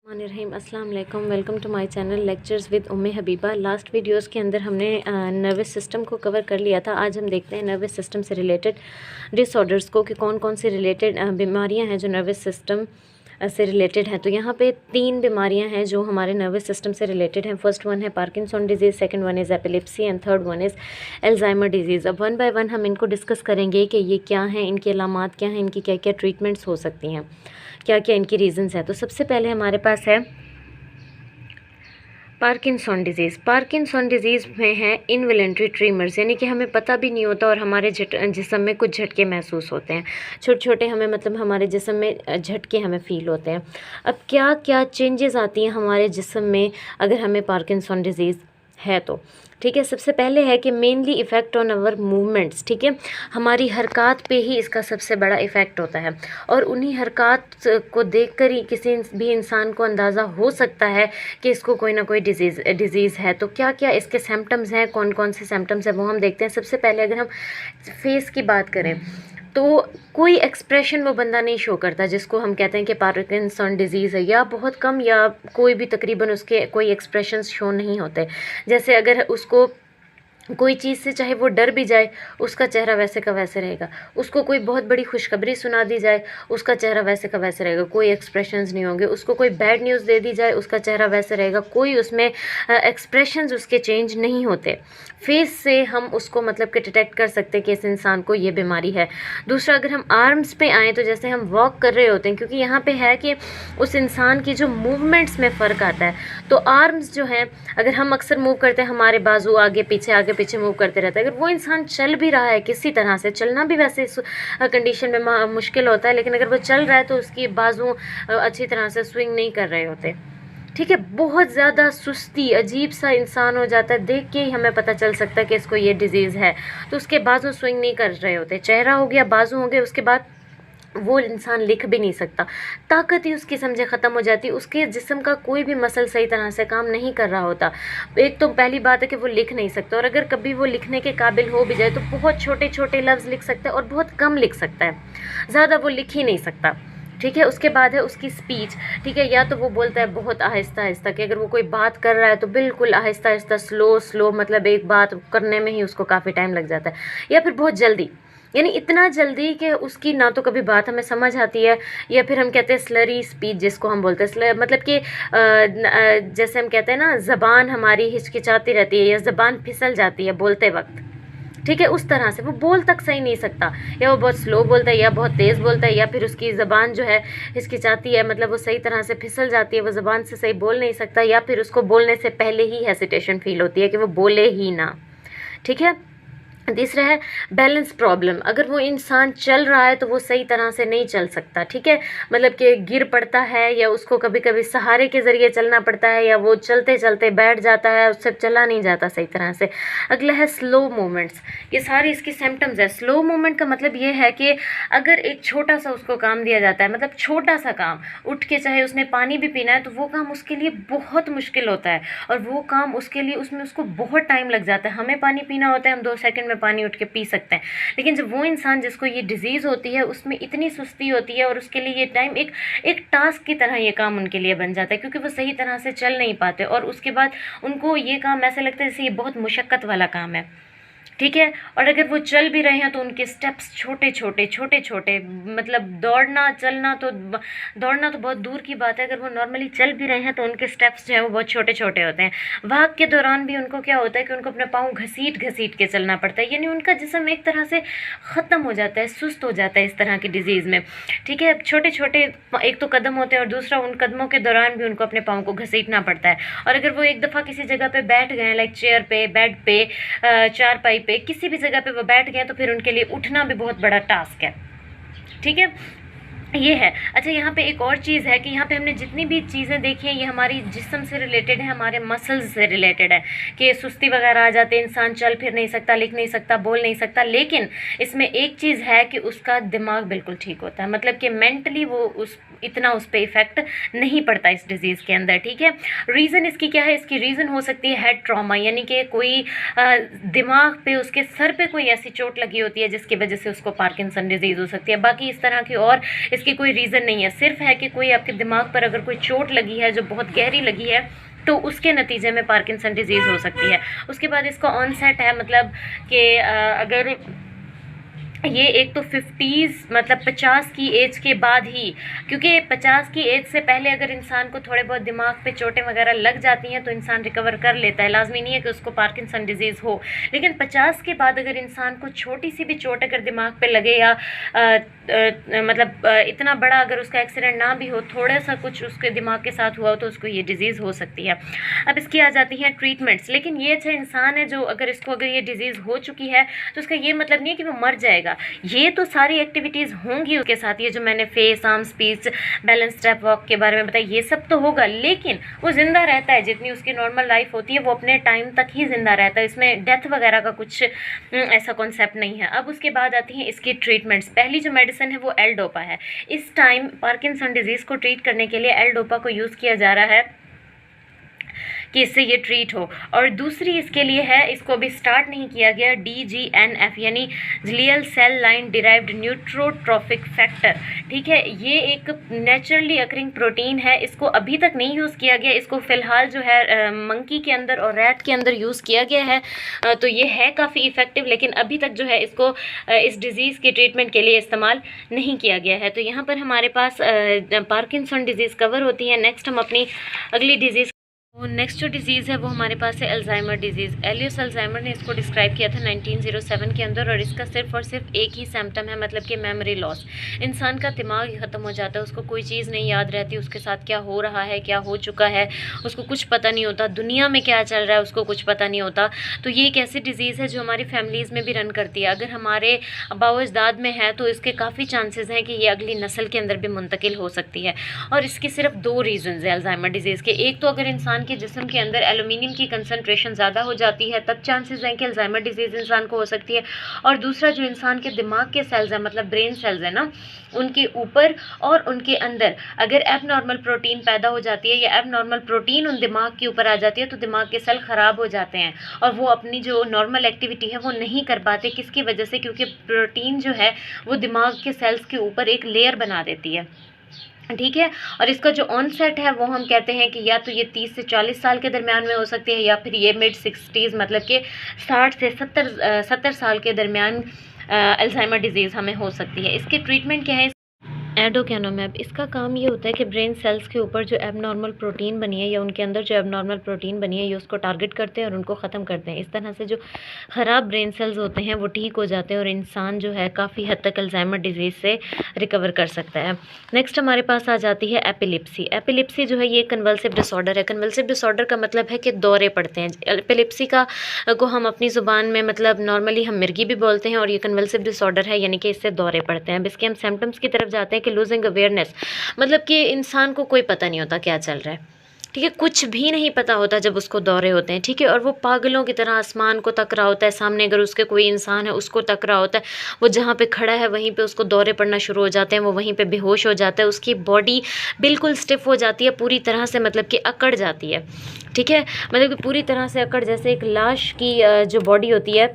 रहीम अस्सलाम वालेकुम, welcome to my channel lectures with Umme Habiba. Last videos के अंदर हमने नर्वस सिस्टम को कवर कर लिया था। आज हम देखते हैं नर्वस सिस्टम से रिलेटेड डिसऑर्डर्स को कि कौन कौन सी रिलेटेड बीमारियां हैं जो नर्वस सिस्टम से रिलेटेड हैं। तो यहाँ पे 3 बीमारियां हैं जो हमारे नर्वस सिस्टम से रिलेटेड हैं। फर्स्ट वन है Parkinson disease, second one is epilepsy and third one is Alzheimer disease. अब वन बाय वन हम इनको डिस्कस करेंगे कि ये क्या हैं, इनकी अलामात क्या हैं, इनकी क्या क्या ट्रीटमेंट्स हो सकती हैं, क्या क्या इनकी रीज़न्स हैं। तो सबसे पहले हमारे पास है पार्किंसन डिजीज़। पार्किंसन डिजीज़ में है इनवॉलंटरी ट्रीमर्स, यानी कि हमें पता भी नहीं होता और हमारे जिस्म में कुछ झटके महसूस होते हैं, छोटे छोटे हमें मतलब हमारे जिस्म में झटके हमें फ़ील होते हैं। अब क्या क्या चेंजेस आती हैं हमारे जिस्म में अगर हमें पार्किंसन डिजीज़ है तो ठीक है। सबसे पहले है कि mainly effect on our movements, ठीक है, हमारी हरकत पे ही इसका सबसे बड़ा इफ़ेक्ट होता है और उन्हीं हरकत को देखकर ही किसी भी इंसान को अंदाज़ा हो सकता है कि इसको कोई ना कोई डिज़ीज़ है। तो क्या क्या इसके सिम्टम्स हैं, कौन कौन से सिम्टम्स हैं वो हम देखते हैं। सबसे पहले अगर हम फेस की बात करें तो कोई एक्सप्रेशन वो बंदा नहीं शो करता जिसको हम कहते हैं कि पार्किंसन डिजीज़ है, या बहुत कम या कोई भी तकरीबन उसके कोई एक्सप्रेशंस शो नहीं होते। जैसे अगर उसको कोई चीज़ से चाहे वो डर भी जाए, उसका चेहरा वैसे का वैसे रहेगा। उसको कोई बहुत बड़ी खुशखबरी सुना दी जाए, उसका चेहरा वैसे का वैसे रहेगा, कोई एक्सप्रेशंस नहीं होंगे। उसको कोई बैड न्यूज़ दे दी जाए, उसका चेहरा वैसे रहेगा, कोई उसमें एक्सप्रेशंस उसके चेंज नहीं होते। फेस से हम उसको मतलब कि डिटेक्ट कर सकते हैं कि इस इंसान को ये बीमारी है। दूसरा, अगर हम आर्म्स पे आएँ तो जैसे हम वॉक कर रहे होते हैं, क्योंकि यहाँ पे है कि उस इंसान की जो मूवमेंट्स में फ़र्क आता है, तो आर्म्स जो हैं अगर हम अक्सर मूव करते हैं, हमारे बाजू आगे पीछे मूव करते रहता है। अगर वो इंसान चल भी रहा है किसी तरह से, चलना भी वैसे इस कंडीशन में मुश्किल होता है, लेकिन अगर वो चल रहा है तो उसकी बाजू अच्छी तरह से स्विंग नहीं कर रहे होते, ठीक है, बहुत ज़्यादा सुस्ती, अजीब सा इंसान हो जाता है, देख के ही हमें पता चल सकता है कि इसको ये डिज़ीज़ है। तो उसके बाजू स्विंग नहीं कर रहे होते, चेहरा हो गया, बाजू हो गए, उसके बाद वो इंसान लिख भी नहीं सकता, ताकत ही उसकी समझे ख़त्म हो जाती है, उसके जिस्म का कोई भी मसल सही तरह से काम नहीं कर रहा होता। एक तो पहली बात है कि वो लिख नहीं सकता, और अगर कभी वो लिखने के काबिल हो भी जाए तो बहुत छोटे छोटे लफ्ज़ लिख सकता है और बहुत कम लिख सकता है, ज़्यादा वो लिख ही नहीं सकता, ठीक है। उसके बाद है उसकी स्पीच, ठीक है, या तो वो बोलता है बहुत आहिस्ता आहिस्ता, कि अगर वो कोई बात कर रहा है तो बिल्कुल आहिस्ता आहिस्ता स्लो मतलब एक बात करने में ही उसको काफ़ी टाइम लग जाता है, या फिर बहुत जल्दी, यानी इतना जल्दी कि उसकी ना तो कभी बात हमें समझ आती है, या फिर हम कहते हैं स्लरी स्पीच जिसको हम बोलते हैं, मतलब कि जैसे हम कहते हैं ना ज़बान हमारी हिचकिचाती रहती है या ज़बान फिसल जाती है बोलते वक्त, ठीक है, उस तरह से वो बोल तक सही नहीं सकता, या वो बहुत स्लो बोलता है या बहुत तेज़ बोलता है, या फिर उसकी ज़बान जो है हिचकिचाती है, मतलब वो सही तरह से फिसल जाती है, वो ज़बान से सही बोल नहीं सकता, या फिर उसको बोलने से पहले ही हेसिटेशन फील होती है कि वो बोले ही ना, ठीक है। तीसरा है बैलेंस प्रॉब्लम, अगर वो इंसान चल रहा है तो वो सही तरह से नहीं चल सकता, ठीक है, मतलब कि गिर पड़ता है, या उसको कभी कभी सहारे के ज़रिए चलना पड़ता है, या वो चलते चलते बैठ जाता है, उससे चला नहीं जाता सही तरह से। अगला है स्लो मूवमेंट्स, ये सारी इसकी सिम्टम्स है। स्लो मूवमेंट का मतलब ये है कि अगर एक छोटा सा उसको काम दिया जाता है, मतलब छोटा सा काम, उठ के चाहे उसने पानी भी पीना है तो वो काम उसके लिए बहुत मुश्किल होता है, और वो काम उसके लिए उसमें उसको बहुत टाइम लग जाता है। हमें पानी पीना होता है, हम 2 सेकंड में पानी उठ के पी सकते हैं, लेकिन जब वो इंसान जिसको ये डिजीज़ होती है उसमें इतनी सुस्ती होती है और उसके लिए ये टाइम एक टास्क की तरह ये काम उनके लिए बन जाता है, क्योंकि वो सही तरह से चल नहीं पाते, और उसके बाद उनको ये काम ऐसे लगता है जैसे ये बहुत मुशक्क़त वाला काम है, ठीक है। और अगर वो चल भी रहे हैं तो उनके स्टेप्स छोटे छोटे, मतलब दौड़ना तो बहुत दूर की बात है, अगर वो नॉर्मली चल भी रहे हैं तो उनके स्टेप्स जो हैं वो बहुत छोटे छोटे होते हैं। भाग के दौरान भी उनको क्या होता है कि उनको अपने पाँव घसीट के चलना पड़ता है, यानी उनका जिस्म एक तरह से ख़त्म हो जाता है, सुस्त हो जाता है इस तरह की डिज़ीज़ में, ठीक है। छोटे छोटे एक तो कदम होते हैं, और दूसरा उन कदमों के दौरान भी उनको अपने पाँव को घसीटना पड़ता है, और अगर वो एक दफ़ा किसी जगह पर बैठ गए, लाइक चेयर पे, बेड पे, चारपाई पे, किसी भी जगह पे वो बैठ गए, तो फिर उनके लिए उठना भी बहुत बड़ा टास्क है, ठीक है, ये है। अच्छा, यहाँ पे एक और चीज़ है कि यहाँ पे हमने जितनी भी चीज़ें देखी हैं ये हमारी जिस्म से रिलेटेड है, हमारे मसल्स से रिलेटेड है, कि सुस्ती वगैरह आ जाते हैं, इंसान चल फिर नहीं सकता, लिख नहीं सकता, बोल नहीं सकता, लेकिन इसमें एक चीज़ है कि उसका दिमाग बिल्कुल ठीक होता है, मतलब कि मेंटली वो इतना उस पर इफ़ेक्ट नहीं पड़ता इस डिज़ीज़ के अंदर, ठीक है। रीज़न इसकी क्या है, इसकी रीज़न हो सकती है हेड ट्रॉमा, यानी कि कोई दिमाग पे, उसके सर पे कोई ऐसी चोट लगी होती है जिसकी वजह से उसको पार्किंसन डिजीज़ हो सकती है। बाकी इस तरह की और इसकी कोई रीज़न नहीं है, सिर्फ है कि कोई आपके दिमाग पर अगर कोई चोट लगी है जो बहुत गहरी लगी है तो उसके नतीजे में पार्किंसन डिजीज़ हो सकती है। उसके बाद इसका ऑनसेट है, मतलब कि अगर ये एक तो 50s मतलब 50 की एज के बाद ही, क्योंकि 50 की एज से पहले अगर इंसान को थोड़े बहुत दिमाग पे चोटें वगैरह लग जाती हैं तो इंसान रिकवर कर लेता है, लाजमी नहीं है कि उसको पार्किंसन डिजीज़ हो। लेकिन 50 के बाद अगर इंसान को छोटी सी भी चोट अगर दिमाग पे लगे या मतलब इतना बड़ा अगर उसका एक्सीडेंट ना भी हो, थोड़ा सा कुछ उसके दिमाग के साथ हुआ हो तो उसको ये डिज़ीज़ हो सकती है। अब इसकी आ जाती हैं ट्रीटमेंट्स। लेकिन ये अच्छा इंसान है जो अगर ये डिज़ीज़ हो चुकी है तो उसका ये मतलब नहीं है कि वो मर जाएगा। ये तो सारी एक्टिविटीज़ होंगी उसके साथ, ये जो मैंने face, arm, speech, balance, step walk के बारे में बताया, ये सब तो होगा, लेकिन वो ज़िंदा रहता है। जितनी उसकी नॉर्मल लाइफ होती है वो अपने टाइम तक ही ज़िंदा रहता है, इसमें डेथ वगैरह का कुछ ऐसा कॉन्सेप्ट नहीं है। अब उसके बाद आती हैं इसकी ट्रीटमेंट्स। पहली जो मेडिसिन है वो एल डोपा है। इस टाइम पार्किंसन डिजीज़ को ट्रीट करने के लिए एल डोपा को यूज़ किया जा रहा है कि इससे ये ट्रीट हो। और दूसरी इसके लिए है, इसको अभी स्टार्ट नहीं किया गया, DGNF यानी glial cell line derived neurotrophic factor, ठीक है। ये एक नेचुरली अकरिंग प्रोटीन है, इसको अभी तक नहीं यूज़ किया गया। इसको फ़िलहाल जो है मंकी के अंदर और रैट के अंदर यूज़ किया गया है, तो ये है काफ़ी इफ़ेक्टिव, लेकिन अभी तक जो है इसको इस डिज़ीज़ के ट्रीटमेंट के लिए इस्तेमाल नहीं किया गया है। तो यहाँ पर हमारे पास पार्किंसन डिज़ीज़ कवर होती है। नेक्स्ट हम अपनी अगली डिज़ीज़, नेक्स्ट जो डिज़ीज़ है वो हमारे पास है अल्जाइमर डिज़ीज़। एलियस अल्जाइमर ने इसको डिस्क्राइब किया था 1907 के अंदर, और इसका सिर्फ और सिर्फ एक ही सिम्टम है, मतलब कि मेमोरी लॉस। इंसान का दिमाग ही ख़त्म हो जाता है, उसको कोई चीज़ नहीं याद रहती, उसके साथ क्या हो रहा है, क्या हो चुका है, उसको कुछ पता नहीं होता, दुनिया में क्या चल रहा है उसको कुछ पता नहीं होता। तो ये एक ऐसी डिज़ीज़ है जो हमारी फैमिलीज़ में भी रन करती है। अगर हमारे आबा अजदाद में है तो इसके काफ़ी चांसेस हैं कि ये अगली नस्ल के अंदर भी मुंतकिल हो सकती है। और इसके सिर्फ 2 रीज़न्स हैं अल्जाइमर डिज़ीज़ के। एक तो अगर इंसान के जिस्म के अंदर एल्यूमिनियम की कंसंट्रेशन ज़्यादा हो जाती है तब चांसेस हैं कि अल्जाइमर डिजीज़ इंसान को हो सकती है। और दूसरा जो इंसान के दिमाग के सेल्स हैं, मतलब ब्रेन सेल्स हैं ना, उनके ऊपर और उनके अंदर अगर एबनॉर्मल प्रोटीन पैदा हो जाती है या एबनॉर्मल प्रोटीन उन दिमाग के ऊपर आ जाती है तो दिमाग के सेल ख़राब हो जाते हैं और वो अपनी जो नॉर्मल एक्टिविटी है वो नहीं कर पाते। किसकी वजह से? क्योंकि प्रोटीन जो है वो दिमाग के सेल्स के ऊपर एक लेयर बना देती है, ठीक है। और इसका जो ऑनसेट है वो हम कहते हैं कि या तो ये 30 से 40 साल के दरमियान में हो सकती है या फिर ये मिड 60s मतलब कि 60 से 70 साल के दरमियान अल्जाइमर डिजीज़ हमें हो सकती है। इसके ट्रीटमेंट क्या है? एडोकैनोमैब। इसका काम ये होता है कि ब्रेन सेल्स के ऊपर जो एबनॉर्मल प्रोटीन बनी है या उनके अंदर जो एबनॉर्मल प्रोटीन बनी है ये उसको टारगेट करते हैं और उनको ख़त्म करते हैं। इस तरह से जो ख़राब ब्रेन सेल्स होते हैं वो ठीक हो जाते हैं और इंसान जो है काफ़ी हद तक अल्जाइमर डिजीज़ से रिकवर कर सकता है। नेक्स्ट हमारे पास आ जाती है एपिलिप्सी। एपिलिप्सी जो है ये कन्वल्सिव डिसऑर्डर है। कन्वल्सिव डिसऑर्डर का मतलब है कि दौरे पड़ते हैं। एपिलिप्सी को हम अपनी ज़ुबान में मतलब नॉर्मली हम मिर्गी भी बोलते हैं और ये कन्वल्सिव डिसऑर्डर है, यानी कि इससे दौरे पड़ते हैं। अब इसके हम सिम्टम्स की तरफ जाते हैं कि लूजिंग अवेयरनेस, मतलब कि इंसान को कोई पता नहीं होता क्या चल रहा है, ठीक है, कुछ भी नहीं पता होता जब उसको दौरे होते हैं, ठीक है। और वो पागलों की तरह आसमान को तक रहा होता है, सामने अगर उसके कोई इंसान है उसको तक रहा होता है, वो जहाँ पे खड़ा है वहीं पे उसको दौरे पड़ना शुरू हो जाते हैं, वो वहीं पे बेहोश हो जाता है, उसकी बॉडी बिल्कुल स्टिफ हो जाती है पूरी तरह से, मतलब कि अकड़ जाती है, ठीक है, मतलब कि पूरी तरह से अकड़, जैसे एक लाश की जो बॉडी होती है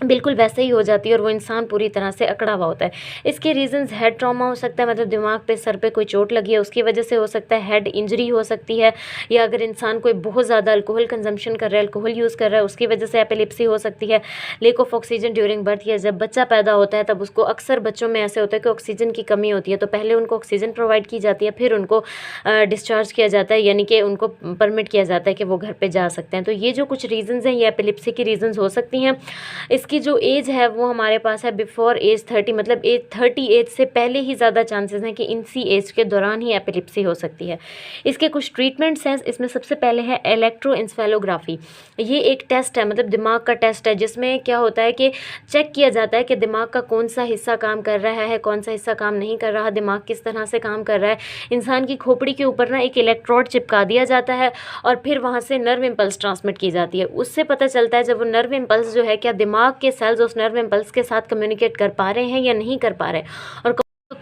बिल्कुल वैसे ही हो जाती है और वो इंसान पूरी तरह से अकड़ा हुआ होता है। इसके रीजंस हेड ट्रॉमा हो सकता है, मतलब दिमाग पे सर पे कोई चोट लगी है उसकी वजह से हो सकता है, हेड इंजरी हो सकती है, या अगर इंसान कोई बहुत ज़्यादा अल्कोहल कंजम्पशन कर रहा है, अल्कोहल यूज़ कर रहा है उसकी वजह से एपिलिप्सी हो सकती है। Lake of oxygen during birth, या जब बच्चा पैदा होता है तब उसको अक्सर बच्चों में ऐसे होता है कि ऑक्सीजन की कमी होती है तो पहले उनको ऑक्सीजन प्रोवाइड की जाती है, फिर उनको डिस्चार्ज किया जाता है, यानी कि उनको परमिट किया जाता है कि वो घर पर जा सकते हैं। तो ये जो कुछ रीजंस हैं ये एपिलिप्सी की रीजंस हो सकती हैं। इसकी जो एज है वो हमारे पास है बिफोर एज 30, मतलब एज 30 एज से पहले ही ज़्यादा चांसेस हैं कि इसी एज के दौरान ही एपिलिप्सी हो सकती है। इसके कुछ ट्रीटमेंट्स हैं, इसमें सबसे पहले है इलेक्ट्रोएन्सेफेलोग्राफी। ये एक टेस्ट है, मतलब दिमाग का टेस्ट है, जिसमें क्या होता है कि चेक किया जाता है कि दिमाग का कौन सा हिस्सा काम कर रहा है, कौन सा हिस्सा काम नहीं कर रहा, दिमाग किस तरह से काम कर रहा है। इंसान की खोपड़ी के ऊपर ना एक इलेक्ट्रोड चिपका दिया जाता है और फिर वहाँ से नर्व इम्पल्स ट्रांसमिट की जाती है। उससे पता चलता है जब वो नर्व इम्पल्स जो है क्या दिमाग के सेल्स उस नर्व इम्पल्स के साथ कम्युनिकेट कर पा रहे हैं या नहीं कर पा रहे, और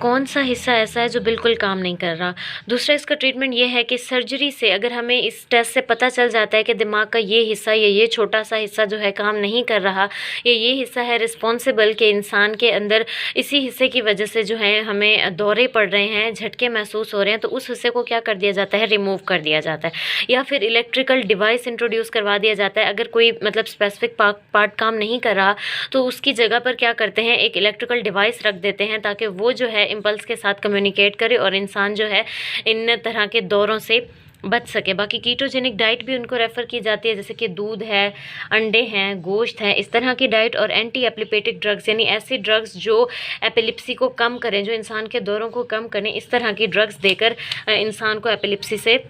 कौन सा हिस्सा ऐसा है जो बिल्कुल काम नहीं कर रहा। दूसरा इसका ट्रीटमेंट ये है कि सर्जरी से अगर हमें इस टेस्ट से पता चल जाता है कि दिमाग का ये हिस्सा या ये छोटा सा हिस्सा जो है काम नहीं कर रहा, ये हिस्सा है रिस्पॉन्सिबल कि इंसान के अंदर इसी हिस्से की वजह से जो है हमें दौरे पड़ रहे हैं, झटके महसूस हो रहे हैं, तो उस हिस्से को क्या कर दिया जाता है, रिमूव कर दिया जाता है। या फिर इलेक्ट्रिकल डिवाइस इंट्रोड्यूस करवा दिया जाता है। अगर कोई मतलब स्पेसिफिक पार्ट काम नहीं कर रहा तो उसकी जगह पर क्या करते हैं, एक इलेक्ट्रिकल डिवाइस रख देते हैं ताकि वो जो है इम्पल्स के साथ कम्युनिकेट करे और इंसान जो है इन तरह के दौरों से बच सके। बाकी कीटोजेनिक डाइट भी उनको रेफ़र की जाती है, जैसे कि दूध है, अंडे हैं, गोश्त है, इस तरह की डाइट। और एंटी एपिलेप्टिक ड्रग्स यानी ऐसी ड्रग्स जो एपिलेप्सी को कम करें, जो इंसान के दौरों को कम करें, इस तरह की ड्रग्स देकर इंसान को एपिलेप्सी से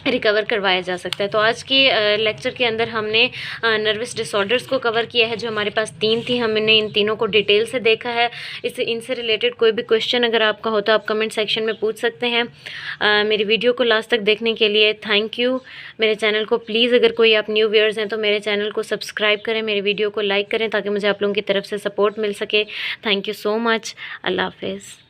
रिकवर करवाया जा सकता है। तो आज की लेक्चर के अंदर हमने नर्वस डिसऑर्डर्स को कवर किया है, जो हमारे पास 3 थी। हमने इन तीनों को डिटेल से देखा है। इनसे रिलेटेड कोई भी क्वेश्चन अगर आपका हो तो आप कमेंट सेक्शन में पूछ सकते हैं। मेरी वीडियो को लास्ट तक देखने के लिए थैंक यू। मेरे चैनल को प्लीज़, अगर कोई आप न्यू व्यूअर्स हैं तो मेरे चैनल को सब्सक्राइब करें, मेरी वीडियो को लाइक करें ताकि मुझे आप लोगों की तरफ से सपोर्ट मिल सके। Thank you so much. अल्लाह हाफ़िज़।